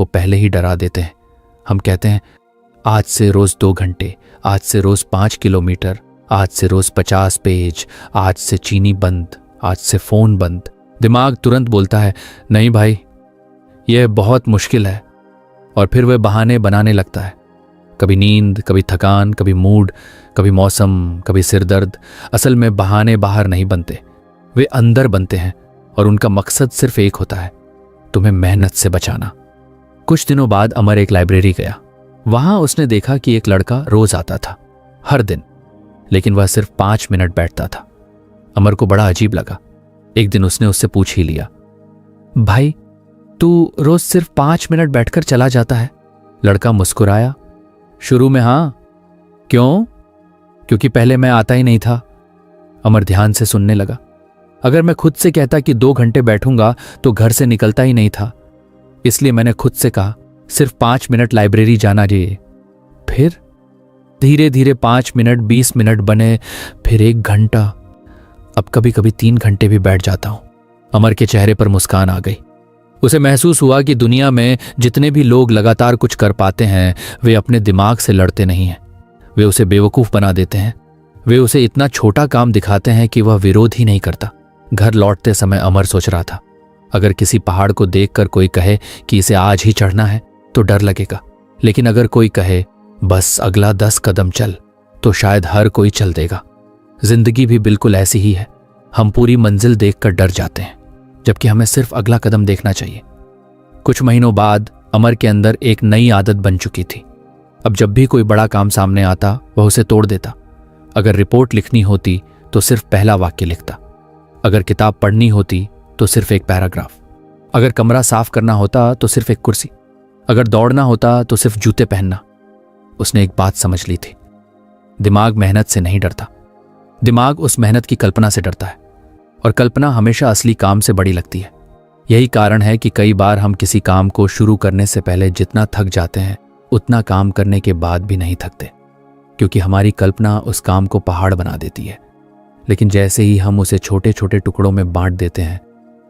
को पहले ही डरा देते हैं। हम कहते हैं आज से रोज 2 घंटे, आज से रोज 5 किलोमीटर, आज से रोज 50 पेज, आज से चीनी बंद, आज से फोन बंद। दिमाग तुरंत बोलता है नहीं भाई, यह बहुत मुश्किल है, और फिर वह बहाने बनाने लगता है। कभी नींद, कभी थकान, कभी मूड, कभी मौसम, कभी सिर दर्द। असल में बहाने बाहर नहीं बनते, वे अंदर बनते हैं, और उनका मकसद सिर्फ एक होता है, तुम्हें मेहनत से बचाना। कुछ दिनों बाद अमर एक लाइब्रेरी गया। वहां उसने देखा कि एक लड़का रोज आता था, हर दिन, लेकिन वह सिर्फ 5 मिनट बैठता था। अमर को बड़ा अजीब लगा। एक दिन उसने उससे पूछ ही लिया, भाई तू रोज सिर्फ 5 मिनट बैठकर चला जाता है? लड़का मुस्कुराया, शुरू में हाँ। क्यों? क्योंकि पहले मैं आता ही नहीं था। अमर ध्यान से सुनने लगा। अगर मैं खुद से कहता कि 2 घंटे बैठूंगा तो घर से निकलता ही नहीं था, इसलिए मैंने खुद से कहा सिर्फ 5 मिनट लाइब्रेरी जाना चाहिए। फिर धीरे धीरे 5 मिनट 20 मिनट बने, फिर 1 घंटा, अब कभी कभी 3 घंटे भी बैठ जाता हूं। अमर के चेहरे पर मुस्कान आ गई। उसे महसूस हुआ कि दुनिया में जितने भी लोग लगातार कुछ कर पाते हैं वे अपने दिमाग से लड़ते नहीं हैं, वे उसे बेवकूफ बना देते हैं। वे उसे इतना छोटा काम दिखाते हैं कि वह विरोध ही नहीं करता। घर लौटते समय अमर सोच रहा था, अगर किसी पहाड़ को देखकर कोई कहे कि इसे आज ही चढ़ना है तो डर लगेगा, लेकिन अगर कोई कहे बस अगला 10 कदम चल तो शायद हर कोई चल देगा। जिंदगी भी बिल्कुल ऐसी ही है। हम पूरी मंजिल देखकर डर जाते हैं, जबकि हमें सिर्फ अगला कदम देखना चाहिए। कुछ महीनों बाद अमर के अंदर एक नई आदत बन चुकी थी। अब जब भी कोई बड़ा काम सामने आता वह उसे तोड़ देता। अगर रिपोर्ट लिखनी होती तो सिर्फ पहला वाक्य लिखता, अगर किताब पढ़नी होती तो सिर्फ एक पैराग्राफ, अगर कमरा साफ करना होता तो सिर्फ एक कुर्सी, अगर दौड़ना होता तो सिर्फ जूते पहनना। उसने एक बात समझ ली थी, दिमाग मेहनत से नहीं डरता, दिमाग उस मेहनत की कल्पना से डरता है, और कल्पना हमेशा असली काम से बड़ी लगती है। यही कारण है कि कई बार हम किसी काम को शुरू करने से पहले जितना थक जाते हैं उतना काम करने के बाद भी नहीं थकते, क्योंकि हमारी कल्पना उस काम को पहाड़ बना देती है। लेकिन जैसे ही हम उसे छोटे छोटे टुकड़ों में बांट देते हैं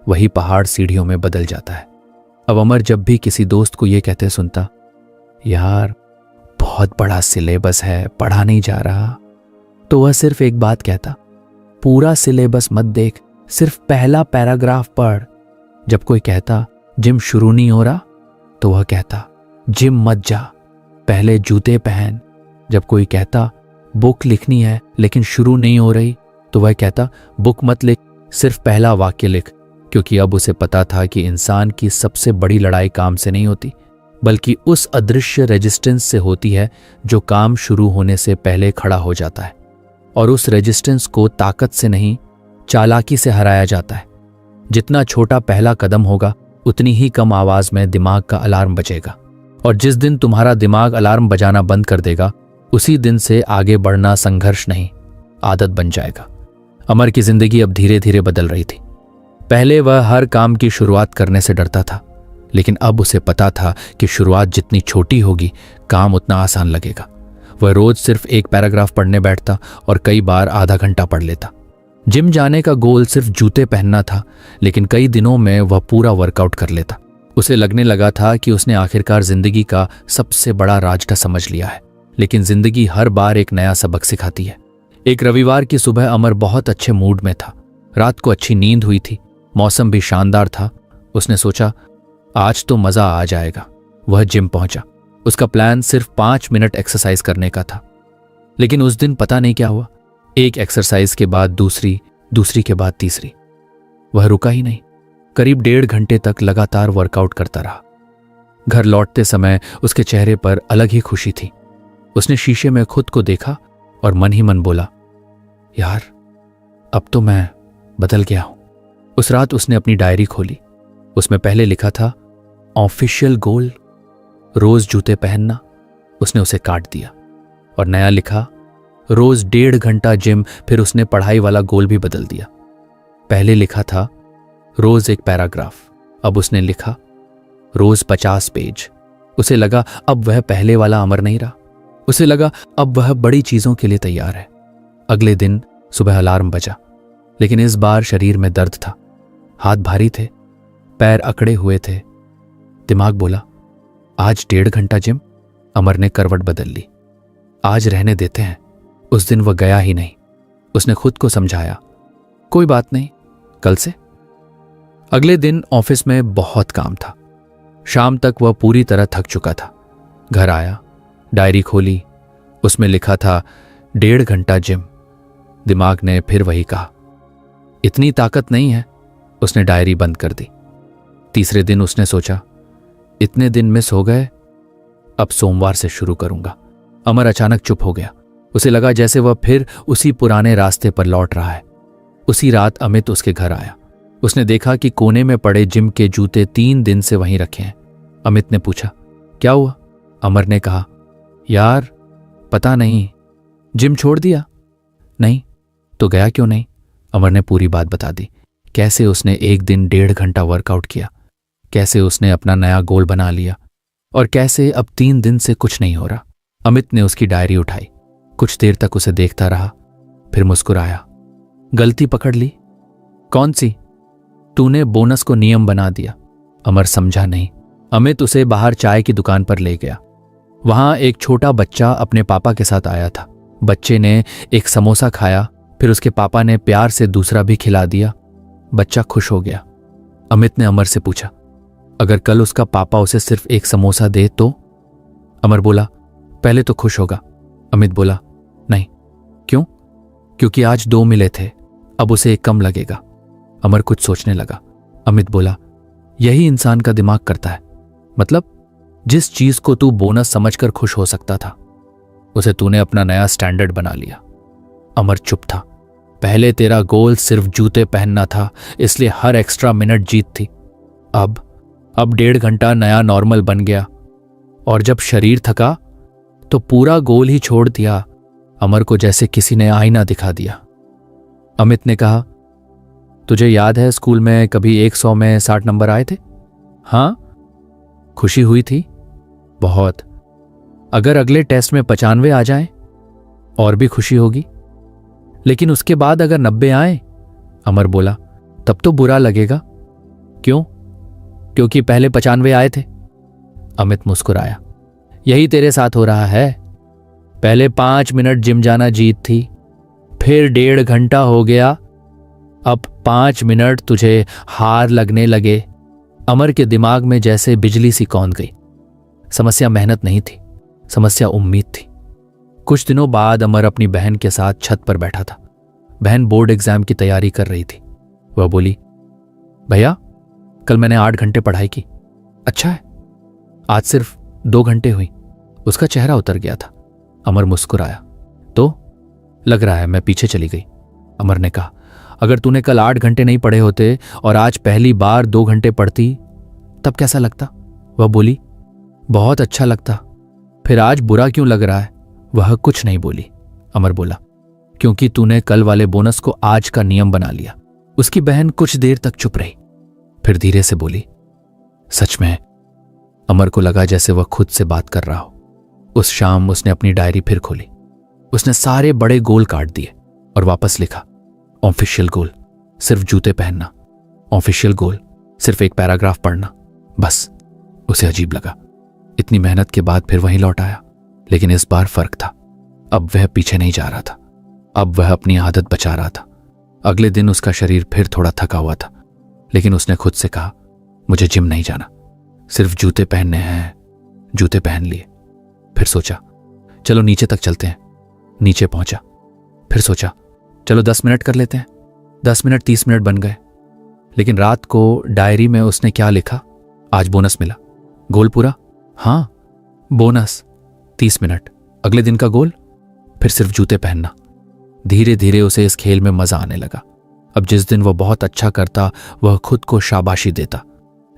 वही पहाड़ सीढ़ियों में बदल जाता है। अब अमर जब भी किसी दोस्त को यह कहते सुनता, यार बहुत बड़ा सिलेबस है, पढ़ा नहीं जा रहा, तो वह सिर्फ एक बात कहता, पूरा सिलेबस मत देख, सिर्फ पहला पैराग्राफ पढ़। जब कोई कहता जिम शुरू नहीं हो रहा तो वह कहता जिम मत जा, पहले जूते पहन। जब कोई कहता बुक लिखनी है लेकिन शुरू नहीं हो रही तो वह कहता बुक मत लिख, सिर्फ पहला वाक्य लिख। क्योंकि अब उसे पता था कि इंसान की सबसे बड़ी लड़ाई काम से नहीं होती, बल्कि उस अदृश्य रेजिस्टेंस से होती है जो काम शुरू होने से पहले खड़ा हो जाता है। और उस रेजिस्टेंस को ताकत से नहीं, चालाकी से हराया जाता है। जितना छोटा पहला कदम होगा उतनी ही कम आवाज में दिमाग का अलार्म बजेगा, और जिस दिन तुम्हारा दिमाग अलार्म बजाना बंद कर देगा उसी दिन से आगे बढ़ना संघर्ष नहीं, आदत बन जाएगा। अमर की जिंदगी अब धीरे धीरे बदल रही थी। पहले वह हर काम की शुरुआत करने से डरता था, लेकिन अब उसे पता था कि शुरुआत जितनी छोटी होगी काम उतना आसान लगेगा। वह रोज सिर्फ एक पैराग्राफ पढ़ने बैठता और कई बार आधा घंटा पढ़ लेता। जिम जाने का गोल सिर्फ जूते पहनना था, लेकिन कई दिनों में वह पूरा वर्कआउट कर लेता। उसे लगने लगा था कि उसने आखिरकार जिंदगी का सबसे बड़ा रास्ता समझ लिया है। लेकिन जिंदगी हर बार एक नया सबक सिखाती है। एक रविवार की सुबह अमर बहुत अच्छे मूड में था। रात को अच्छी नींद हुई थी, मौसम भी शानदार था। उसने सोचा आज तो मजा आ जाएगा। वह जिम पहुंचा। उसका प्लान सिर्फ 5 मिनट एक्सरसाइज करने का था, लेकिन उस दिन पता नहीं क्या हुआ, एक एक्सरसाइज के बाद दूसरी, दूसरी के बाद तीसरी। वह रुका ही नहीं, करीब 1.5 घंटे तक लगातार वर्कआउट करता रहा। घर लौटते समय उसके चेहरे पर अलग ही खुशी थी। उसने शीशे में खुद को देखा और मन ही मन बोला, यार अब तो मैं बदल गया हूं। उस रात उसने अपनी डायरी खोली। उसमें पहले लिखा था ऑफिशियल गोल, रोज जूते पहनना। उसने उसे काट दिया और नया लिखा रोज 1.5 घंटा जिम। फिर उसने पढ़ाई वाला गोल भी बदल दिया। पहले लिखा था रोज एक पैराग्राफ, अब उसने लिखा रोज 50 पेज। उसे लगा अब वह पहले वाला अमर नहीं रहा। उसे लगा अब वह बड़ी चीजों के लिए तैयार है। अगले दिन सुबह अलार्म बजा, लेकिन इस बार शरीर में दर्द था। हाथ भारी थे, पैर अकड़े हुए थे। दिमाग बोला आज 1.5 घंटा जिम? अमर ने करवट बदल ली। आज रहने देते हैं। उस दिन वह गया ही नहीं। उसने खुद को समझाया, कोई बात नहीं, कल से। अगले दिन ऑफिस में बहुत काम था। शाम तक वह पूरी तरह थक चुका था। घर आया, डायरी खोली, उसमें लिखा था 1.5 घंटा जिम। दिमाग ने फिर वही कहा, इतनी ताकत नहीं है। उसने डायरी बंद कर दी। तीसरे दिन उसने सोचा, इतने दिन मिस हो गए, अब सोमवार से शुरू करूंगा। अमर अचानक चुप हो गया। उसे लगा जैसे वह फिर उसी पुराने रास्ते पर लौट रहा है। उसी रात अमित उसके घर आया। उसने देखा कि कोने में पड़े जिम के जूते 3 दिन से वहीं रखे हैं। अमित ने पूछा, क्या हुआ? अमर ने कहा, यार पता नहीं, जिम छोड़ दिया। नहीं तो गया क्यों नहीं? अमर ने पूरी बात बता दी। कैसे उसने एक दिन 1.5 घंटा वर्कआउट किया, कैसे उसने अपना नया गोल बना लिया, और कैसे अब 3 दिन से कुछ नहीं हो रहा। अमित ने उसकी डायरी उठाई, कुछ देर तक उसे देखता रहा, फिर मुस्कुराया। गलती पकड़ ली? कौन सी? तूने बोनस को नियम बना दिया। अमर समझा नहीं। अमित उसे बाहर चाय की दुकान पर ले गया। वहां एक छोटा बच्चा अपने पापा के साथ आया था। बच्चे ने एक समोसा खाया, फिर उसके पापा ने प्यार से दूसरा भी खिला दिया। बच्चा खुश हो गया। अमित ने अमर से पूछा, अगर कल उसका पापा उसे सिर्फ एक समोसा दे तो? अमर बोला, पहले तो खुश होगा। अमित बोला, नहीं। क्यों? क्योंकि आज 2 मिले थे, अब उसे एक कम लगेगा। अमर कुछ सोचने लगा। अमित बोला, यही इंसान का दिमाग करता है। मतलब जिस चीज को तू बोनस समझकर खुश हो सकता था, उसे तूने अपना नया स्टैंडर्ड बना लिया। अमर चुप था। पहले तेरा गोल सिर्फ जूते पहनना था, इसलिए हर एक्स्ट्रा मिनट जीत थी। अब 1.5 घंटा नया नॉर्मल बन गया, और जब शरीर थका तो पूरा गोल ही छोड़ दिया। अमर को जैसे किसी ने आईना दिखा दिया। अमित ने कहा, तुझे याद है स्कूल में कभी 100 में 60 नंबर आए थे? हाँ। खुशी हुई थी? बहुत। अगर अगले टेस्ट में 95 आ जाएं, और भी खुशी होगी। लेकिन उसके बाद अगर 90 आए? अमर बोला, तब तो बुरा लगेगा। क्यों? क्योंकि पहले 95 आए थे। अमित मुस्कुराया, यही तेरे साथ हो रहा है। पहले 5 मिनट जिम जाना जीत थी, फिर 1.5 घंटा हो गया, अब 5 मिनट तुझे हार लगने लगे। अमर के दिमाग में जैसे बिजली सी कौंध गई। समस्या मेहनत नहीं थी, समस्या उम्मीद थी। कुछ दिनों बाद अमर अपनी बहन के साथ छत पर बैठा था। बहन बोर्ड एग्जाम की तैयारी कर रही थी। वह बोली, भैया कल मैंने 8 घंटे पढ़ाई की। अच्छा है, आज सिर्फ 2 घंटे हुई। उसका चेहरा उतर गया था। अमर मुस्कुराया, तो लग रहा है मैं पीछे चली गई। अमर ने कहा, अगर तूने कल 8 घंटे नहीं पढ़े होते और आज पहली बार 2 घंटे पढ़ती, तब कैसा लगता? वह बोली, बहुत अच्छा लगता। फिर आज बुरा क्यों लग रहा है? वह कुछ नहीं बोली। अमर बोला, क्योंकि तूने कल वाले बोनस को आज का नियम बना लिया। उसकी बहन कुछ देर तक चुप रही, फिर धीरे से बोली, सच में? अमर को लगा जैसे वह खुद से बात कर रहा हो। उस शाम उसने अपनी डायरी फिर खोली। उसने सारे बड़े गोल काट दिए और वापस लिखा, ऑफिशियल गोल सिर्फ जूते पहनना, ऑफिशियल गोल सिर्फ एक पैराग्राफ पढ़ना। बस उसे अजीब लगा। इतनी मेहनत के बाद फिर वहीं लौट आया, लेकिन इस बार फर्क था। अब वह पीछे नहीं जा रहा था, अब वह अपनी आदत बचा रहा था। अगले दिन उसका शरीर फिर थोड़ा थका हुआ था, लेकिन उसने खुद से कहा, मुझे जिम नहीं जाना, सिर्फ जूते पहनने हैं। जूते पहन लिए। फिर सोचा, चलो नीचे तक चलते हैं। नीचे पहुंचा। फिर सोचा, चलो 10 मिनट कर लेते हैं। 10 मिनट 30 मिनट बन गए। लेकिन रात को डायरी में उसने क्या लिखा? आज बोनस मिला। गोल पूरा? हाँ, बोनस 30 मिनट। अगले दिन का गोल फिर सिर्फ जूते पहनना। धीरे धीरे उसे इस खेल में मजा आने लगा। अब जिस दिन वह बहुत अच्छा करता, वह खुद को शाबाशी देता,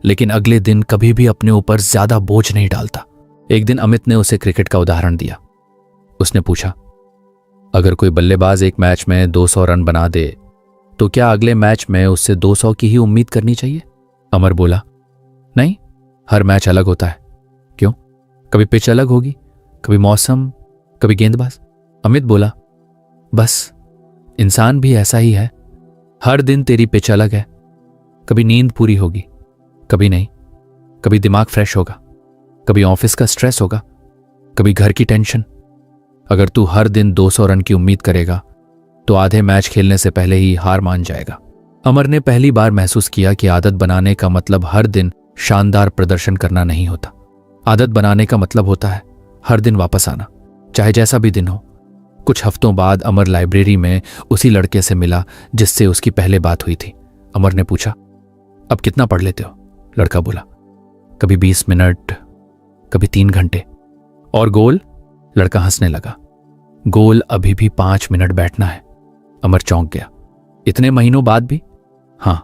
लेकिन अगले दिन कभी भी अपने ऊपर ज्यादा बोझ नहीं डालता। एक दिन अमित ने उसे क्रिकेट का उदाहरण दिया। उसने पूछा, अगर कोई बल्लेबाज एक मैच में 200 रन बना दे, तो क्या अगले मैच में उससे 200 की ही उम्मीद करनी चाहिए? अमर बोला, नहीं, हर मैच अलग होता है। क्यों? कभी पिच अलग होगी, कभी मौसम, कभी गेंदबाज। अमित बोला, बस इंसान भी ऐसा ही है। हर दिन तेरी पिच अलग है। कभी नींद पूरी होगी, कभी नहीं। कभी दिमाग फ्रेश होगा, कभी ऑफिस का स्ट्रेस होगा, कभी घर की टेंशन। अगर तू हर दिन 200 रन की उम्मीद करेगा तो आधे मैच खेलने से पहले ही हार मान जाएगा। अमर ने पहली बार महसूस किया कि आदत बनाने का मतलब हर दिन शानदार प्रदर्शन करना नहीं होता। आदत बनाने का मतलब होता है हर दिन वापस आना, चाहे जैसा भी दिन हो। कुछ हफ्तों बाद अमर लाइब्रेरी में उसी लड़के से मिला जिससे उसकी पहले बात हुई थी। अमर ने पूछा, अब कितना पढ़ लेते हो? लड़का बोला, कभी 20 मिनट, कभी 3 घंटे। और गोल? लड़का हंसने लगा, गोल अभी भी 5 मिनट बैठना है। अमर चौंक गया, इतने महीनों बाद भी? हां।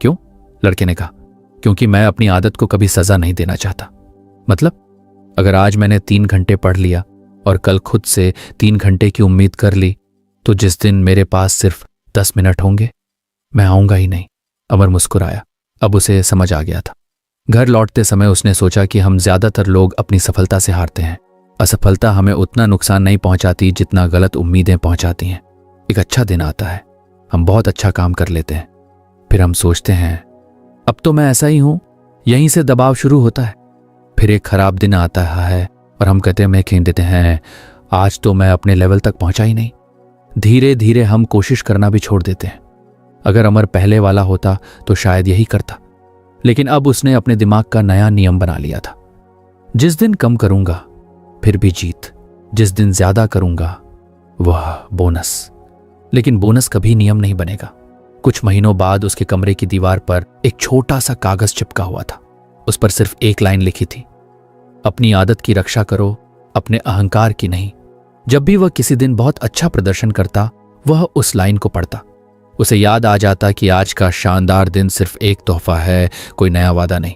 क्यों? लड़के ने कहा, क्योंकि मैं अपनी आदत को कभी सजा नहीं देना चाहता। मतलब? अगर आज मैंने 3 घंटे पढ़ लिया और कल खुद से 3 घंटे की उम्मीद कर ली, तो जिस दिन मेरे पास सिर्फ 10 मिनट होंगे, मैं आऊंगा ही नहीं। अमर मुस्कुराया, अब उसे समझ आ गया था। घर लौटते समय उसने सोचा कि हम ज्यादातर लोग अपनी सफलता से हारते हैं। असफलता हमें उतना नुकसान नहीं पहुंचाती जितना गलत उम्मीदें पहुंचाती हैं। एक अच्छा दिन आता है, हम बहुत अच्छा काम कर लेते हैं, फिर हम सोचते हैं अब तो मैं ऐसा ही हूं, यहीं से दबाव शुरू होता है। फिर एक खराब दिन आता है और हम कहते हैं, मैं खींच देते हैं, आज तो मैं अपने लेवल तक पहुंचा ही नहीं। धीरे धीरे हम कोशिश करना भी छोड़ देते हैं। अगर अमर पहले वाला होता तो शायद यही करता, लेकिन अब उसने अपने दिमाग का नया नियम बना लिया था। जिस दिन कम करूंगा फिर भी जीत, जिस दिन ज्यादा करूंगा वह बोनस। लेकिन बोनस कभी नियम नहीं बनेगा। कुछ महीनों बाद उसके कमरे की दीवार पर एक छोटा सा कागज चिपका हुआ था। उस पर सिर्फ एक लाइन लिखी थी, अपनी आदत की रक्षा करो, अपने अहंकार की नहीं। जब भी वह किसी दिन बहुत अच्छा प्रदर्शन करता, वह उस लाइन को पढ़ता। उसे याद आ जाता कि आज का शानदार दिन सिर्फ एक तोहफा है, कोई नया वादा नहीं।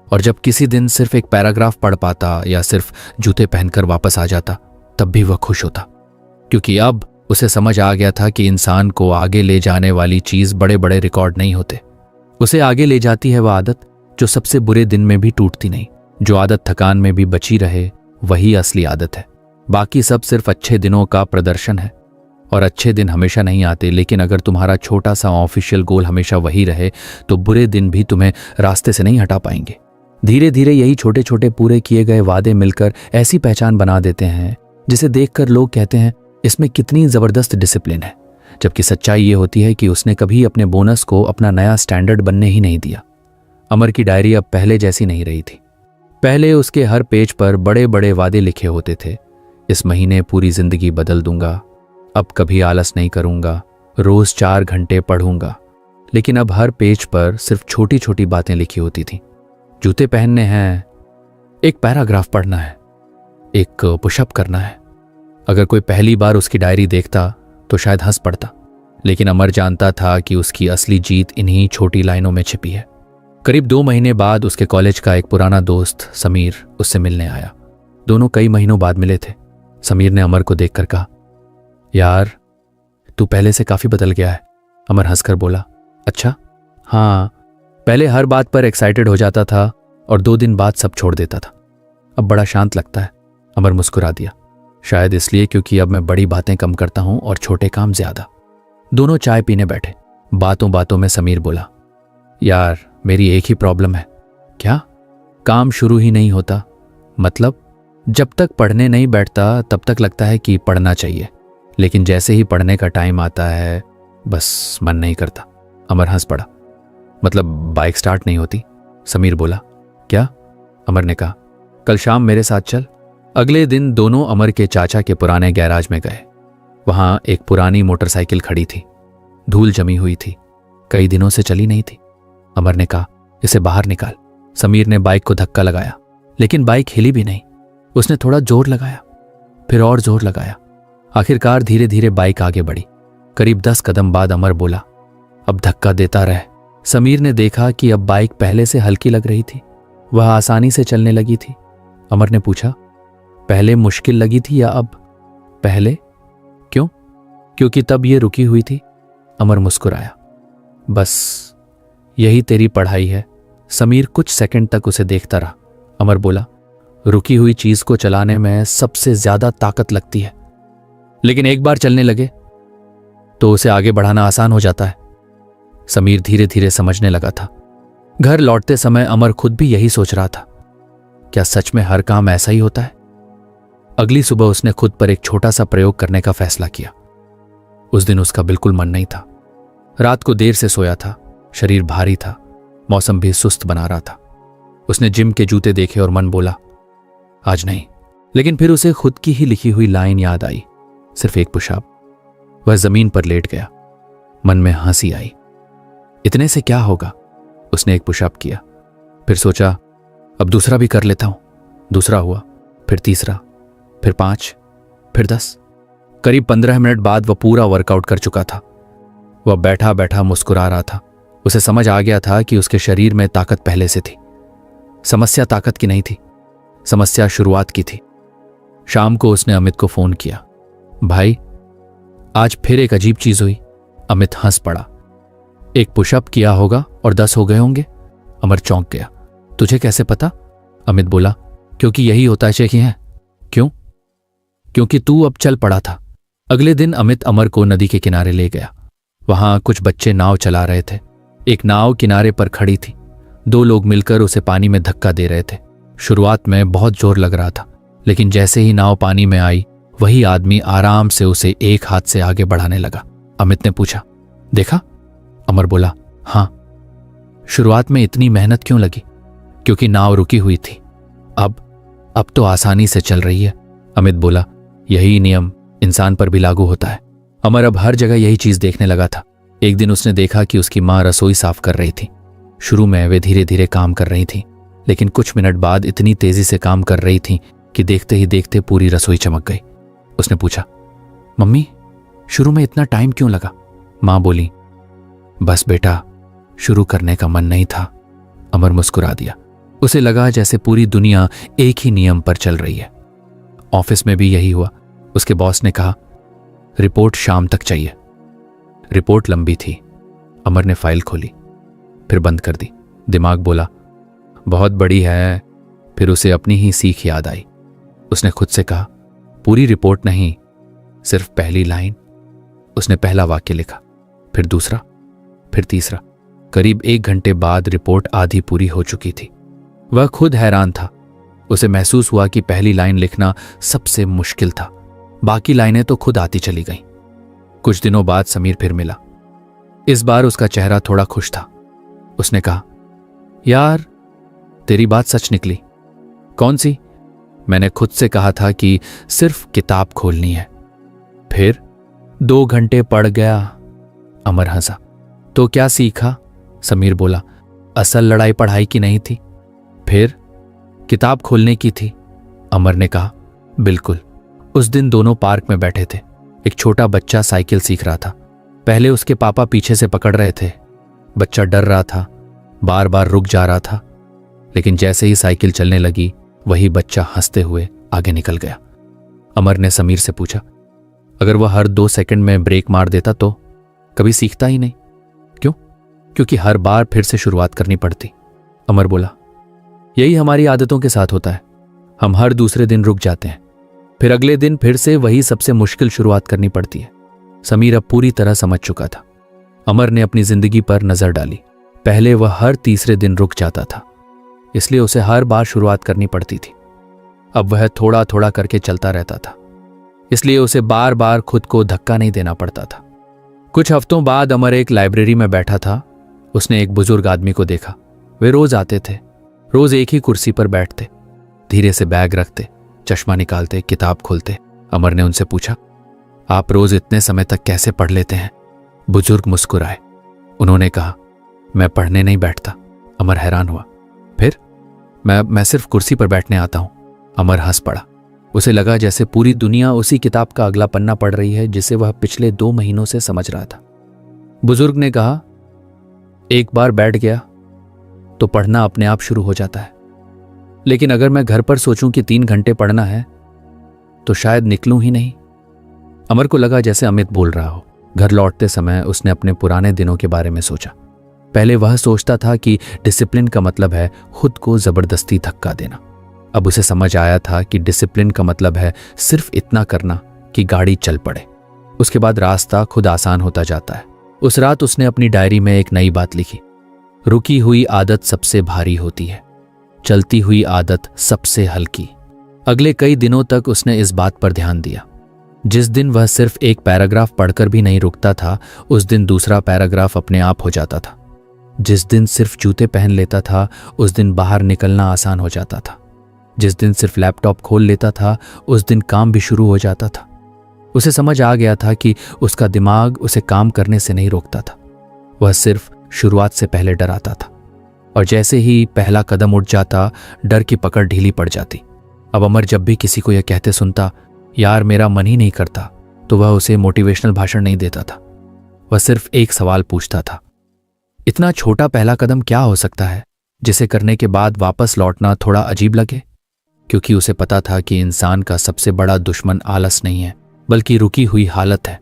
और जब किसी दिन सिर्फ एक पैराग्राफ पढ़ पाता या सिर्फ जूते पहनकर वापस आ जाता, तब भी वह खुश होता, क्योंकि अब उसे समझ आ गया था कि इंसान को आगे ले जाने वाली चीज बड़े बड़े रिकॉर्ड नहीं होते। उसे आगे ले जाती है वह आदत जो सबसे बुरे दिन में भी टूटती नहीं। जो आदत थकान में भी बची रहे, वही असली आदत है। बाकी सब सिर्फ अच्छे दिनों का प्रदर्शन है। और अच्छे दिन हमेशा नहीं आते, लेकिन अगर तुम्हारा छोटा सा ऑफिशियल गोल हमेशा वही रहे, तो बुरे दिन भी तुम्हें रास्ते से नहीं हटा पाएंगे। धीरे धीरे यही छोटे छोटे पूरे किए गए वादे मिलकर ऐसी पहचान बना देते हैं जिसे देखकर लोग कहते हैं, इसमें कितनी जबरदस्त डिसिप्लिन है। जबकि सच्चाई ये होती है कि उसने कभी अपने बोनस को अपना नया स्टैंडर्ड बनने ही नहीं दिया। अमर की डायरी अब पहले जैसी नहीं रही थी। पहले उसके हर पेज पर बड़े बड़े वादे लिखे होते थे, इस महीने पूरी जिंदगी बदल दूंगा, अब कभी आलस नहीं करूंगा, रोज 4 घंटे पढ़ूंगा। लेकिन अब हर पेज पर सिर्फ छोटी छोटी बातें लिखी होती थीं। जूते पहनने हैं, एक पैराग्राफ पढ़ना है, एक पुशअप करना है। अगर कोई पहली बार उसकी डायरी देखता तो शायद हंस पड़ता, लेकिन अमर जानता था कि उसकी असली जीत इन्हीं छोटी लाइनों में छिपी है। करीब 2 महीने बाद उसके कॉलेज का एक पुराना दोस्त समीर उससे मिलने आया। दोनों कई महीनों बाद मिले थे। समीर ने अमर को देखकर कहा, यार तू पहले से काफी बदल गया है। अमर हंसकर बोला, अच्छा? हाँ, पहले हर बात पर एक्साइटेड हो जाता था और 2 दिन बाद सब छोड़ देता था। अब बड़ा शांत लगता है। अमर मुस्कुरा दिया, शायद इसलिए क्योंकि अब मैं बड़ी बातें कम करता हूं और छोटे काम ज्यादा। दोनों चाय पीने बैठे। बातों बातों में समीर बोला, यार मेरी एक ही प्रॉब्लम है। क्या? काम शुरू ही नहीं होता। मतलब? जब तक पढ़ने नहीं बैठता तब तक लगता है कि पढ़ना चाहिए, लेकिन जैसे ही पढ़ने का टाइम आता है बस मन नहीं करता। अमर हंस पड़ा। मतलब बाइक स्टार्ट नहीं होती? समीर बोला। क्या? अमर ने कहा, कल शाम मेरे साथ चल। अगले दिन दोनों अमर के चाचा के पुराने गैराज में गए। वहां एक पुरानी मोटरसाइकिल खड़ी थी, धूल जमी हुई थी, कई दिनों से चली नहीं थी। अमर ने कहा, इसे बाहर निकाल। समीर ने बाइक को धक्का लगाया, लेकिन बाइक हिली भी नहीं। उसने थोड़ा जोर लगाया, फिर और जोर लगाया। आखिरकार धीरे धीरे बाइक आगे बढ़ी। करीब 10 कदम बाद अमर बोला, अब धक्का देता रह। समीर ने देखा कि अब बाइक पहले से हल्की लग रही थी, वह आसानी से चलने लगी थी। अमर ने पूछा, पहले मुश्किल लगी थी या अब? पहले। क्यों? क्योंकि तब ये रुकी हुई थी। अमर मुस्कुराया, बस यही तेरी पढ़ाई है। समीर कुछ सेकंड तक उसे देखता रहा। अमर बोला, रुकी हुई चीज को चलाने में सबसे ज्यादा ताकत लगती है, लेकिन एक बार चलने लगे तो उसे आगे बढ़ाना आसान हो जाता है। समीर धीरे धीरे समझने लगा था। घर लौटते समय अमर खुद भी यही सोच रहा था, क्या सच में हर काम ऐसा ही होता है? अगली सुबह उसने खुद पर एक छोटा सा प्रयोग करने का फैसला किया। उस दिन उसका बिल्कुल मन नहीं था। रात को देर से सोया था, शरीर भारी था, मौसम भी सुस्त बना रहा था। उसने जिम के जूते देखे और मन बोला आज नहीं। लेकिन फिर उसे खुद की ही लिखी हुई लाइन याद आई, सिर्फ एक पुशअप। वह जमीन पर लेट गया। मन में हंसी आई। इतने से क्या होगा? उसने एक पुशअप किया, फिर सोचा अब दूसरा भी कर लेता हूं। दूसरा हुआ, फिर तीसरा, फिर 5, फिर 10। करीब 15 मिनट बाद वह पूरा वर्कआउट कर चुका था। वह बैठा बैठा मुस्कुरा रहा था। उसे समझ आ गया था कि उसके शरीर में ताकत पहले से थी। समस्या ताकत की नहीं थी, समस्या शुरुआत की थी। शाम को उसने अमित को फोन किया। भाई, आज फिर एक अजीब चीज हुई। अमित हंस पड़ा। एक पुशअप किया होगा और 10 हो गए होंगे। अमर चौंक गया। तुझे कैसे पता? अमित बोला, क्योंकि यही होता है। क्यों? क्योंकि तू अब चल पड़ा था। अगले दिन अमित अमर को नदी के किनारे ले गया। वहां कुछ बच्चे नाव चला रहे थे। एक नाव किनारे पर खड़ी थी। 2 लोग मिलकर उसे पानी में धक्का दे रहे थे। शुरुआत में बहुत जोर लग रहा था, लेकिन जैसे ही नाव पानी में आई, वही आदमी आराम से उसे एक हाथ से आगे बढ़ाने लगा। अमित ने पूछा, देखा? अमर बोला, हां। शुरुआत में इतनी मेहनत क्यों लगी? क्योंकि नाव रुकी हुई थी। अब तो आसानी से चल रही है। अमित बोला, यही नियम इंसान पर भी लागू होता है। अमर अब हर जगह यही चीज देखने लगा था। एक दिन उसने देखा कि उसकी मां रसोई साफ कर रही थी। शुरू में वे धीरे धीरे काम कर रही थी, लेकिन कुछ मिनट बाद इतनी तेजी से काम कर रही थी कि देखते ही देखते पूरी रसोई चमक गई। उसने पूछा, मम्मी, शुरू में इतना टाइम क्यों लगा? मां बोली, बस बेटा, शुरू करने का मन नहीं था। अमर मुस्कुरा दिया। उसे लगा जैसे पूरी दुनिया एक ही नियम पर चल रही है। ऑफिस में भी यही हुआ। उसके बॉस ने कहा, रिपोर्ट शाम तक चाहिए। रिपोर्ट लंबी थी। अमर ने फाइल खोली, फिर बंद कर दी। दिमाग बोला, बहुत बड़ी है। फिर उसे अपनी ही सीख याद आई। उसने खुद से कहा, पूरी रिपोर्ट नहीं, सिर्फ पहली लाइन। उसने पहला वाक्य लिखा, फिर दूसरा, फिर तीसरा। करीब 1 घंटे बाद रिपोर्ट आधी पूरी हो चुकी थी। वह खुद हैरान था। उसे महसूस हुआ कि पहली लाइन लिखना सबसे मुश्किल था। बाकी लाइनें तो खुद आती चली गईं। कुछ दिनों बाद समीर फिर मिला। इस बार उसका चेहरा थोड़ा खुश था। उसने कहा, यार, तेरी बात सच निकली। कौन सी? मैंने खुद से कहा था कि सिर्फ किताब खोलनी है। फिर 2 घंटे पढ़ गया। अमर हंसा। तो क्या सीखा? समीर बोला, असल लड़ाई पढ़ाई की नहीं थी। फिर किताब खोलने की थी। अमर ने कहा, बिल्कुल। उस दिन दोनों पार्क में बैठे थे। एक छोटा बच्चा साइकिल सीख रहा था। पहले उसके पापा पीछे से पकड़ रहे थे। बच्चा डर रहा था, बार बार रुक जा रहा था, लेकिन जैसे ही साइकिल चलने लगी, वही बच्चा हंसते हुए आगे निकल गया। अमर ने समीर से पूछा, अगर वह हर 2 सेकंड में ब्रेक मार देता तो? कभी सीखता ही नहीं। क्यों? क्योंकि हर बार फिर से शुरुआत करनी पड़ती। अमर बोला, यही हमारी आदतों के साथ होता है। हम हर दूसरे दिन रुक जाते हैं, फिर अगले दिन फिर से वही सबसे मुश्किल शुरुआत करनी पड़ती है। समीर अब पूरी तरह समझ चुका था। अमर ने अपनी जिंदगी पर नजर डाली। पहले वह हर तीसरे दिन रुक जाता था, इसलिए उसे हर बार शुरुआत करनी पड़ती थी। अब वह थोड़ा थोड़ा करके चलता रहता था, इसलिए उसे बार बार खुद को धक्का नहीं देना पड़ता था। कुछ हफ्तों बाद अमर एक लाइब्रेरी में बैठा था। उसने एक बुजुर्ग आदमी को देखा। वे रोज आते थे, रोज एक ही कुर्सी पर बैठते, धीरे से बैग रखते, चश्मा निकालते, किताब खोलते। अमर ने उनसे पूछा, आप रोज इतने समय तक कैसे पढ़ लेते हैं? बुजुर्ग मुस्कुराए। उन्होंने कहा, मैं पढ़ने नहीं बैठता। अमर हैरान हुआ। फिर? मैं सिर्फ कुर्सी पर बैठने आता हूं। अमर हंस पड़ा। उसे लगा जैसे पूरी दुनिया उसी किताब का अगला पन्ना पढ़ रही है जिसे वह पिछले 2 महीनों से समझ रहा था। बुजुर्ग ने कहा, एक बार बैठ गया तो पढ़ना अपने आप शुरू हो जाता है, लेकिन अगर मैं घर पर सोचूं कि 3 घंटे पढ़ना है तो शायद निकलूं ही नहीं। अमर को लगा जैसे अमित बोल रहा हो। घर लौटते समय उसने अपने पुराने दिनों के बारे में सोचा। पहले वह सोचता था कि डिसिप्लिन का मतलब है खुद को जबरदस्ती धक्का देना। अब उसे समझ आया था कि डिसिप्लिन का मतलब है सिर्फ इतना करना कि गाड़ी चल पड़े। उसके बाद रास्ता खुद आसान होता जाता है। उस रात उसने अपनी डायरी में एक नई बात लिखी, रुकी हुई आदत सबसे भारी होती है। चलती हुई आदत सबसे हल्की। अगले कई दिनों तक उसने इस बात पर ध्यान दिया। जिस दिन वह सिर्फ एक पैराग्राफ पढ़कर भी नहीं रुकता था, उस दिन दूसरा पैराग्राफ अपने आप हो जाता था। जिस दिन सिर्फ जूते पहन लेता था, उस दिन बाहर निकलना आसान हो जाता था। जिस दिन सिर्फ लैपटॉप खोल लेता था, उस दिन काम भी शुरू हो जाता था। उसे समझ आ गया था कि उसका दिमाग उसे काम करने से नहीं रोकता था, वह सिर्फ शुरुआत से पहले डराता था। और जैसे ही पहला कदम उठ जाता, डर की पकड़ ढीली पड़ जाती। अब अमर जब भी किसी को यह कहते सुनता, यार मेरा मन ही नहीं करता, तो वह उसे मोटिवेशनल भाषण नहीं देता था। वह सिर्फ एक सवाल पूछता था, इतना छोटा पहला कदम क्या हो सकता है जिसे करने के बाद वापस लौटना थोड़ा अजीब लगे? क्योंकि उसे पता था कि इंसान का सबसे बड़ा दुश्मन आलस नहीं है, बल्कि रुकी हुई हालत है।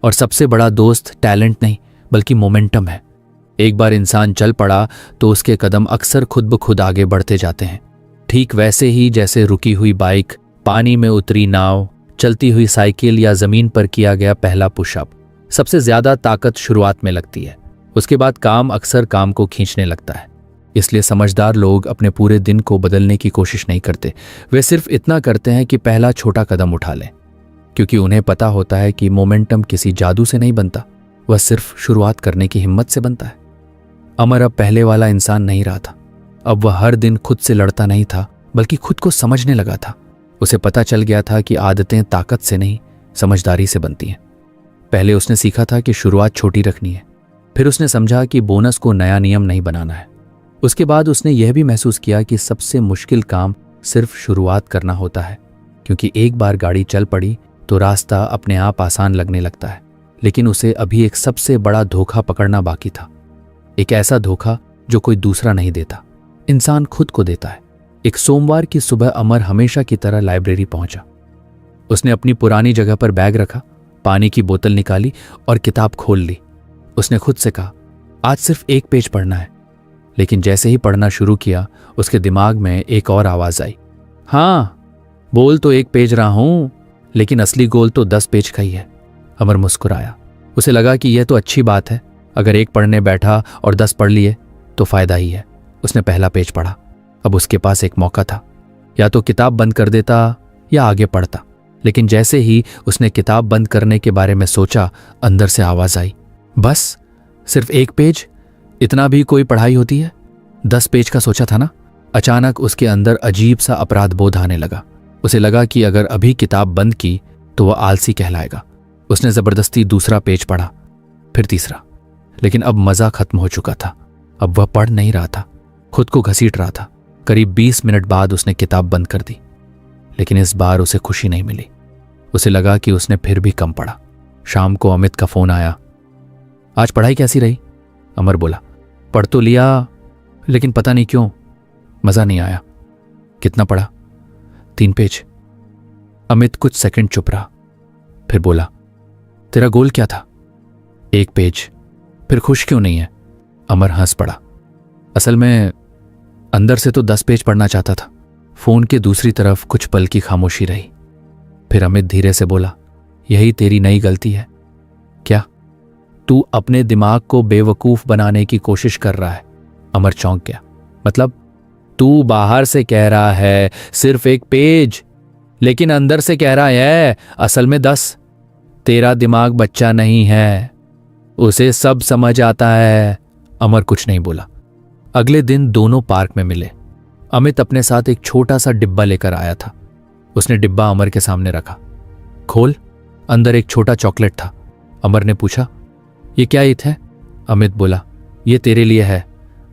और सबसे बड़ा दोस्त टैलेंट नहीं, बल्कि मोमेंटम है। एक बार इंसान चल पड़ा तो उसके कदम अक्सर खुद ब खुद आगे बढ़ते जाते हैं। ठीक वैसे ही जैसे रुकी हुई बाइक, पानी में उतरी नाव, चलती हुई साइकिल या जमीन पर किया गया पहला पुशअप। सबसे ज्यादा ताकत शुरुआत में लगती है, उसके बाद काम अक्सर काम को खींचने लगता है। इसलिए समझदार लोग अपने पूरे दिन को बदलने की कोशिश नहीं करते, वे सिर्फ इतना करते हैं कि पहला छोटा कदम उठा लें। क्योंकि उन्हें पता होता है कि मोमेंटम किसी जादू से नहीं बनता, वह सिर्फ शुरुआत करने की हिम्मत से बनता है। अमर अब पहले वाला इंसान नहीं रहा था। अब वह हर दिन खुद से लड़ता नहीं था, बल्कि खुद को समझने लगा था। उसे पता चल गया था कि आदतें ताकत से नहीं, समझदारी से बनती हैं। पहले उसने सीखा था कि शुरुआत छोटी रखनी है, फिर उसने समझा कि बोनस को नया नियम नहीं बनाना है। उसके बाद उसने यह भी महसूस किया कि सबसे मुश्किल काम सिर्फ शुरुआत करना होता है। क्योंकि एक बार गाड़ी चल पड़ी तो रास्ता अपने आप आसान लगने लगता है। लेकिन उसे अभी एक सबसे बड़ा धोखा पकड़ना बाकी था। एक ऐसा धोखा जो कोई दूसरा नहीं देता, इंसान खुद को देता है। एक सोमवार की सुबह अमर हमेशा की तरह लाइब्रेरी पहुंचा। उसने अपनी पुरानी जगह पर बैग रखा, पानी की बोतल निकाली और किताब खोल ली। उसने खुद से कहा, आज सिर्फ एक पेज पढ़ना है। लेकिन जैसे ही पढ़ना शुरू किया, उसके दिमाग में एक और आवाज आई, हाँ बोल तो एक पेज रहा हूं, लेकिन असली गोल तो 10 पेज का ही है। अमर मुस्कुराया। उसे लगा कि यह तो अच्छी बात है, अगर एक पढ़ने बैठा और 10 पढ़ लिए तो फायदा ही है। उसने पहला पेज पढ़ा। अब उसके पास एक मौका था, या तो किताब बंद कर देता या आगे पढ़ता। लेकिन जैसे ही उसने किताब बंद करने के बारे में सोचा, अंदर से आवाज आई, बस सिर्फ एक पेज, इतना भी कोई पढ़ाई होती है? 10 पेज का सोचा था ना। अचानक उसके अंदर अजीब सा अपराध बोध आने लगा। उसे लगा कि अगर अभी किताब बंद की तो वह आलसी कहलाएगा। उसने जबरदस्ती दूसरा पेज पढ़ा, फिर तीसरा। लेकिन अब मजा खत्म हो चुका था। अब वह पढ़ नहीं रहा था, खुद को घसीट रहा था। करीब 20 मिनट बाद उसने किताब बंद कर दी। लेकिन इस बार उसे खुशी नहीं मिली। उसे लगा कि उसने फिर भी कम पढ़ा। शाम को अमित का फोन आया। आज पढ़ाई कैसी रही? अमर बोला, पढ़ तो लिया, लेकिन पता नहीं क्यों मजा नहीं आया। कितना पढ़ा? 3 पेज। अमित कुछ सेकंड चुप रहा, फिर बोला, तेरा गोल क्या था? 1 पेज। फिर खुश क्यों नहीं है? अमर हंस पड़ा। असल में अंदर से तो 10 पेज पढ़ना चाहता था। फोन के दूसरी तरफ कुछ पल की खामोशी रही। फिर अमित धीरे से बोला, यही तेरी नई गलती है। क्या? तू अपने दिमाग को बेवकूफ बनाने की कोशिश कर रहा है। अमर चौंक गया। मतलब? तू बाहर से कह रहा है सिर्फ 1 पेज, लेकिन अंदर से कह रहा है असल में 10। तेरा दिमाग बच्चा नहीं है, उसे सब समझ आता है। अमर कुछ नहीं बोला। अगले दिन दोनों पार्क में मिले। अमित अपने साथ एक छोटा सा डिब्बा लेकर आया था। उसने डिब्बा अमर के सामने रखा। खोल। अंदर एक छोटा चॉकलेट था। अमर ने पूछा, ये क्या ईद है? अमित बोला, ये तेरे लिए है।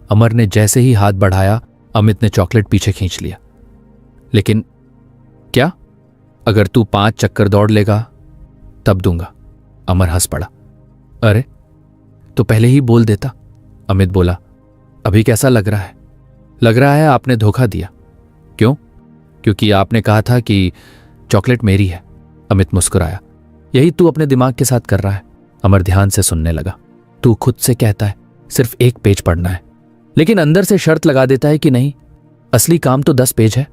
अमर ने जैसे ही हाथ बढ़ाया, अमित ने चॉकलेट पीछे खींच लिया। लेकिन क्या? अगर तू 5 चक्कर दौड़ लेगा तब दूंगा। अमर हंस पड़ा। अरे तो पहले ही बोल देता। अमित बोला, अभी कैसा लग रहा है? लग रहा है आपने धोखा दिया। क्यों? क्योंकि आपने कहा था कि चॉकलेट मेरी है। अमित मुस्कुराया। यही तू अपने दिमाग के साथ कर रहा है। अमर ध्यान से सुनने लगा। तू खुद से कहता है सिर्फ 1 पेज पढ़ना है, लेकिन अंदर से शर्त लगा देता है कि नहीं, असली काम तो 10 पेज है।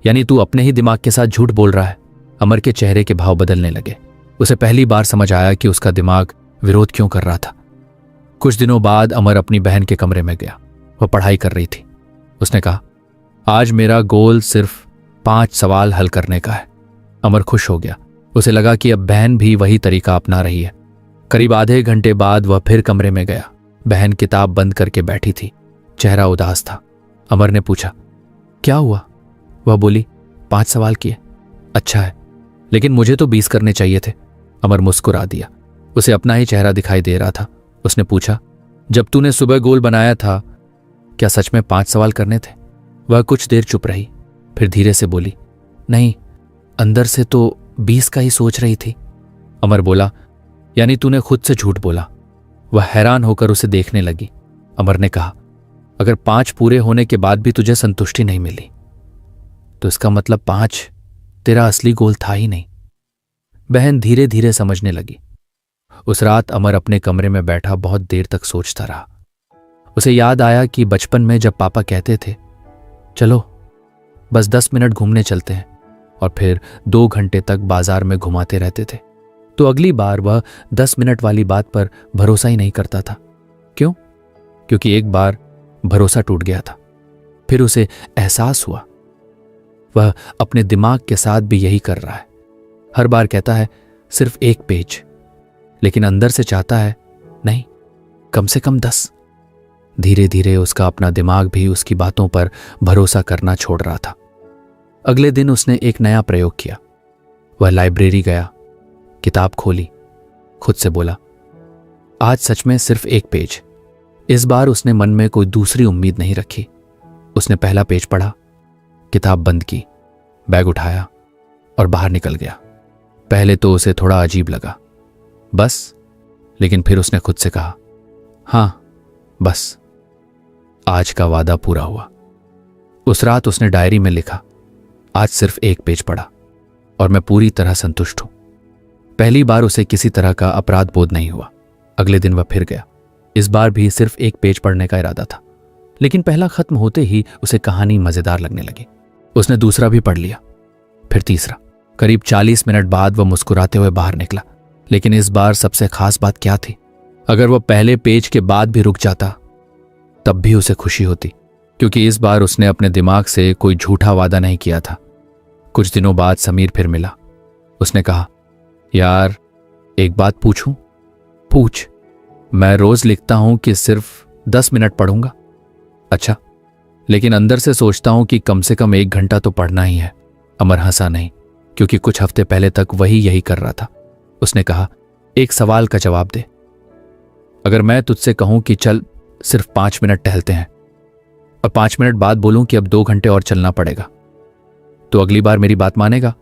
यानी तू अपने ही दिमाग के साथ झूठ बोल रहा है। अमर के चेहरे के भाव बदलने लगे। उसे पहली बार समझ आया कि उसका दिमाग विरोध क्यों कर रहा था। कुछ दिनों बाद अमर अपनी बहन के कमरे में गया। वह पढ़ाई कर रही थी। उसने कहा, आज मेरा गोल सिर्फ 5 सवाल हल करने का है। अमर खुश हो गया। उसे लगा कि अब बहन भी वही तरीका अपना रही है। करीब आधे घंटे बाद वह फिर कमरे में गया। बहन किताब बंद करके बैठी थी, चेहरा उदास था। अमर ने पूछा, क्या हुआ? वह बोली, 5 सवाल किए। अच्छा है, लेकिन मुझे तो 20 करने चाहिए थे। अमर मुस्कुरा दिया। उसे अपना ही चेहरा दिखाई दे रहा था। उसने पूछा, जब तूने सुबह गोल बनाया था, क्या सच में 5 सवाल करने थे? वह कुछ देर चुप रही, फिर धीरे से बोली, नहीं, अंदर से तो 20 का ही सोच रही थी। अमर बोला, यानी तूने खुद से झूठ बोला? वह हैरान होकर उसे देखने लगी। अमर ने कहा, अगर 5 पूरे होने के बाद भी तुझे संतुष्टि नहीं मिली तो इसका मतलब 5 तेरा असली गोल था ही नहीं। बहन धीरे धीरे समझने लगी। उस रात अमर अपने कमरे में बैठा बहुत देर तक सोचता रहा। उसे याद आया कि बचपन में जब पापा कहते थे, चलो बस 10 मिनट घूमने चलते हैं, और फिर 2 घंटे तक बाजार में घुमाते रहते थे, तो अगली बार वह 10 मिनट वाली बात पर भरोसा ही नहीं करता था। क्यों? क्योंकि एक बार भरोसा टूट गया था। फिर उसे एहसास हुआ वह अपने दिमाग के साथ भी यही कर रहा है। हर बार कहता है सिर्फ 1 पेज, लेकिन अंदर से चाहता है नहीं, कम से कम 10। धीरे धीरे उसका अपना दिमाग भी उसकी बातों पर भरोसा करना छोड़ रहा था। अगले दिन उसने एक नया प्रयोग किया। वह लाइब्रेरी गया, किताब खोली, खुद से बोला, आज सच में सिर्फ 1 पेज। इस बार उसने मन में कोई दूसरी उम्मीद नहीं रखी। उसने पहला पेज पढ़ा, किताब बंद की, बैग उठाया और बाहर निकल गया। पहले तो उसे थोड़ा अजीब लगा, बस, लेकिन फिर उसने खुद से कहा, हाँ बस, आज का वादा पूरा हुआ। उस रात उसने डायरी में लिखा, आज सिर्फ 1 पेज पढ़ा और मैं पूरी तरह संतुष्ट हूं। पहली बार उसे किसी तरह का अपराध बोध नहीं हुआ। अगले दिन वह फिर गया। इस बार भी सिर्फ 1 पेज पढ़ने का इरादा था, लेकिन पहला खत्म होते ही उसे कहानी मजेदार लगने लगी। उसने दूसरा भी पढ़ लिया, फिर तीसरा। करीब 40 मिनट बाद वह मुस्कुराते हुए बाहर निकला। लेकिन इस बार सबसे खास बात क्या थी? अगर वह पहले पेज के बाद भी रुक जाता तब भी उसे खुशी होती, क्योंकि इस बार उसने अपने दिमाग से कोई झूठा वादा नहीं किया था। कुछ दिनों बाद समीर फिर मिला। उसने कहा, यार एक बात पूछूं? पूछ। मैं रोज लिखता हूं कि सिर्फ 10 मिनट पढ़ूंगा। अच्छा, लेकिन अंदर से सोचता हूं कि कम से कम 1 घंटा तो पढ़ना ही है। अमर हंसा नहीं, क्योंकि कुछ हफ्ते पहले तक वही यही कर रहा था। उसने कहा, एक सवाल का जवाब दे। अगर मैं तुझसे कहूं कि चल सिर्फ 5 मिनट टहलते हैं, और 5 मिनट बाद बोलूं कि अब 2 घंटे और चलना पड़ेगा, तो अगली बार मेरी बात मानेगा?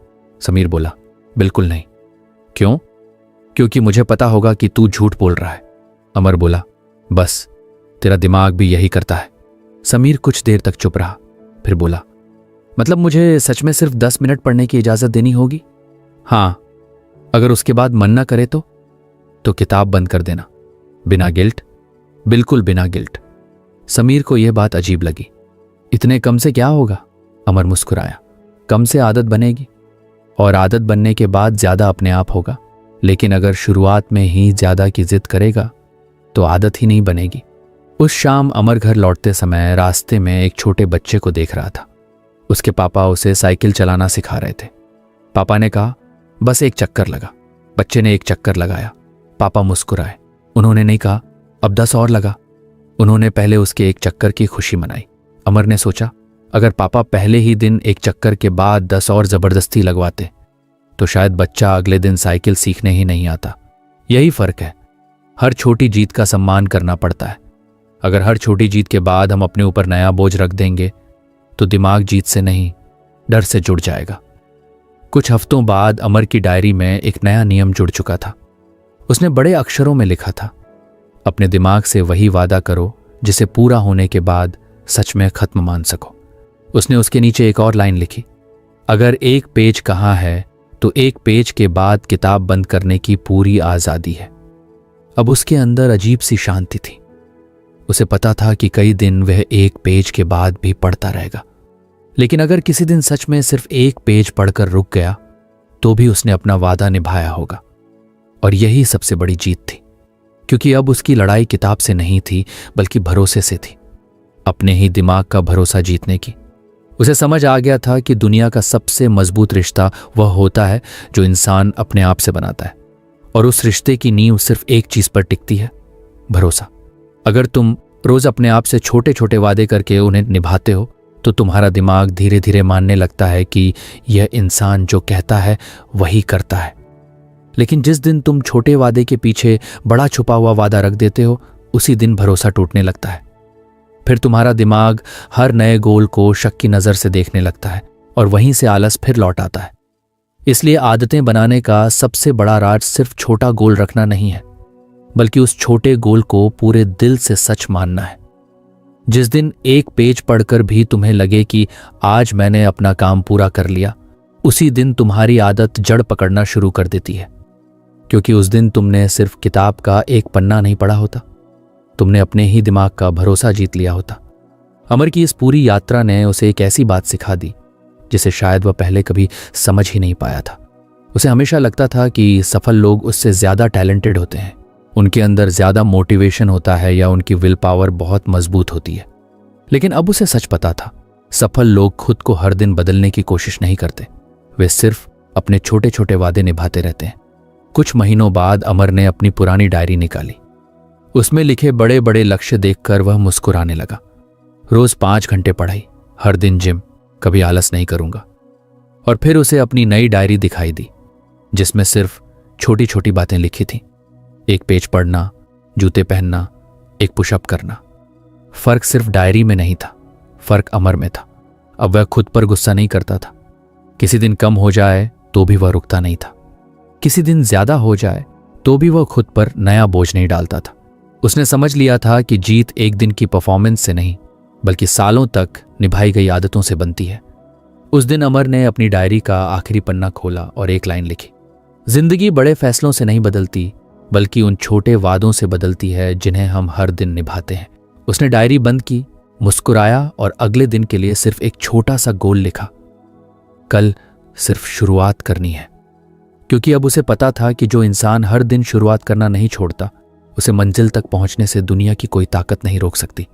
समीर बोला, बिल्कुल नहीं। क्यों? क्योंकि मुझे पता होगा कि तू झूठ बोल रहा है। अमर बोला, बस, तेरा दिमाग भी यही करता है। समीर कुछ देर तक चुप रहा, फिर बोला, मतलब मुझे सच में सिर्फ 10 मिनट पढ़ने की इजाजत देनी होगी? हाँ, अगर उसके बाद मन ना करे तो किताब बंद कर देना, बिना गिल्ट। बिल्कुल बिना गिल्ट। समीर को यह बात अजीब लगी। इतने कम से क्या होगा? अमर मुस्कुराया, कम से आदत बनेगी, और आदत बनने के बाद ज्यादा अपने आप होगा। लेकिन अगर शुरुआत में ही ज्यादा की जिद करेगा तो आदत ही नहीं बनेगी। उस शाम अमर घर लौटते समय रास्ते में एक छोटे बच्चे को देख रहा था। उसके पापा उसे साइकिल चलाना सिखा रहे थे। पापा ने कहा, बस 1 चक्कर लगा। बच्चे ने 1 चक्कर लगाया। पापा मुस्कुराए। उन्होंने नहीं कहा, अब 10 और लगा। उन्होंने पहले उसके 1 चक्कर की खुशी मनाई। अमर ने सोचा, अगर पापा पहले ही दिन 1 चक्कर के बाद 10 और जबरदस्ती लगवाते तो शायद बच्चा अगले दिन साइकिल सीखने ही नहीं आता। यही फर्क है, हर छोटी जीत का सम्मान करना पड़ता है। अगर हर छोटी जीत के बाद हम अपने ऊपर नया बोझ रख देंगे तो दिमाग जीत से नहीं, डर से जुड़ जाएगा। कुछ हफ्तों बाद अमर की डायरी में एक नया नियम जुड़ चुका था। उसने बड़े अक्षरों में लिखा था, अपने दिमाग से वही वादा करो जिसे पूरा होने के बाद सच में खत्म मान सको। उसने उसके नीचे एक और लाइन लिखी, अगर 1 पेज कहाँ है तो 1 पेज के बाद किताब बंद करने की पूरी आज़ादी है। अब उसके अंदर अजीब सी शांति थी। उसे पता था कि कई दिन वह 1 पेज के बाद भी पढ़ता रहेगा, लेकिन अगर किसी दिन सच में सिर्फ 1 पेज पढ़कर रुक गया तो भी उसने अपना वादा निभाया होगा। और यही सबसे बड़ी जीत थी, क्योंकि अब उसकी लड़ाई किताब से नहीं थी बल्कि भरोसे से थी, अपने ही दिमाग का भरोसा जीतने की। उसे समझ आ गया था कि दुनिया का सबसे मजबूत रिश्ता वह होता है जो इंसान अपने आप से बनाता है, और उस रिश्ते की नींव सिर्फ एक चीज पर टिकती है, भरोसा। अगर तुम रोज अपने आप से छोटे छोटे वादे करके उन्हें निभाते हो तो तुम्हारा दिमाग धीरे धीरे मानने लगता है कि यह इंसान जो कहता है वही करता है। लेकिन जिस दिन तुम छोटे वादे के पीछे बड़ा छुपा हुआ वादा रख देते हो, उसी दिन भरोसा टूटने लगता है। फिर तुम्हारा दिमाग हर नए गोल को शक की नजर से देखने लगता है और वहीं से आलस फिर लौट आता है। इसलिए आदतें बनाने का सबसे बड़ा राज सिर्फ छोटा गोल रखना नहीं है, बल्कि उस छोटे गोल को पूरे दिल से सच मानना है। जिस दिन एक पेज पढ़कर भी तुम्हें लगे कि आज मैंने अपना काम पूरा कर लिया, उसी दिन तुम्हारी आदत जड़ पकड़ना शुरू कर देती है। क्योंकि उस दिन तुमने सिर्फ किताब का एक पन्ना नहीं पढ़ा होता, तुमने अपने ही दिमाग का भरोसा जीत लिया होता। अमर की इस पूरी यात्रा ने उसे एक ऐसी बात सिखा दी जिसे शायद वह पहले कभी समझ ही नहीं पाया था। उसे हमेशा लगता था कि सफल लोग उससे ज्यादा टैलेंटेड होते हैं, उनके अंदर ज्यादा मोटिवेशन होता है या उनकी विल पावर बहुत मजबूत होती है। लेकिन अब उसे सच पता था, सफल लोग खुद को हर दिन बदलने की कोशिश नहीं करते, वे सिर्फ अपने छोटे छोटे वादे निभाते रहते हैं। कुछ महीनों बाद अमर ने अपनी पुरानी डायरी निकाली। उसमें लिखे बड़े बड़े लक्ष्य देखकर वह मुस्कुराने लगा। रोज 5 घंटे पढ़ाई, हर दिन जिम, कभी आलस नहीं करूंगा। और फिर उसे अपनी नई डायरी दिखाई दी जिसमें सिर्फ छोटी छोटी बातें लिखी थीं। एक पेज पढ़ना, जूते पहनना, एक पुशअप करना। फर्क सिर्फ डायरी में नहीं था, फर्क अमर में था। अब वह खुद पर गुस्सा नहीं करता था। किसी दिन कम हो जाए तो भी वह रुकता नहीं था, किसी दिन ज्यादा हो जाए तो भी वह खुद पर नया बोझ नहीं डालता था। उसने समझ लिया था कि जीत एक दिन की परफॉर्मेंस से नहीं, बल्कि सालों तक निभाई गई आदतों से बनती है। उस दिन अमर ने अपनी डायरी का आखिरी पन्ना खोला और एक लाइन लिखी, जिंदगी बड़े फैसलों से नहीं बदलती, बल्कि उन छोटे वादों से बदलती है जिन्हें हम हर दिन निभाते हैं। उसने डायरी बंद की, मुस्कुराया और अगले दिन के लिए सिर्फ एक छोटा सा गोल लिखा, कल सिर्फ शुरुआत करनी है। क्योंकि अब उसे पता था कि जो इंसान हर दिन शुरुआत करना नहीं छोड़ता, उसे मंजिल तक पहुंचने से दुनिया की कोई ताकत नहीं रोक सकती।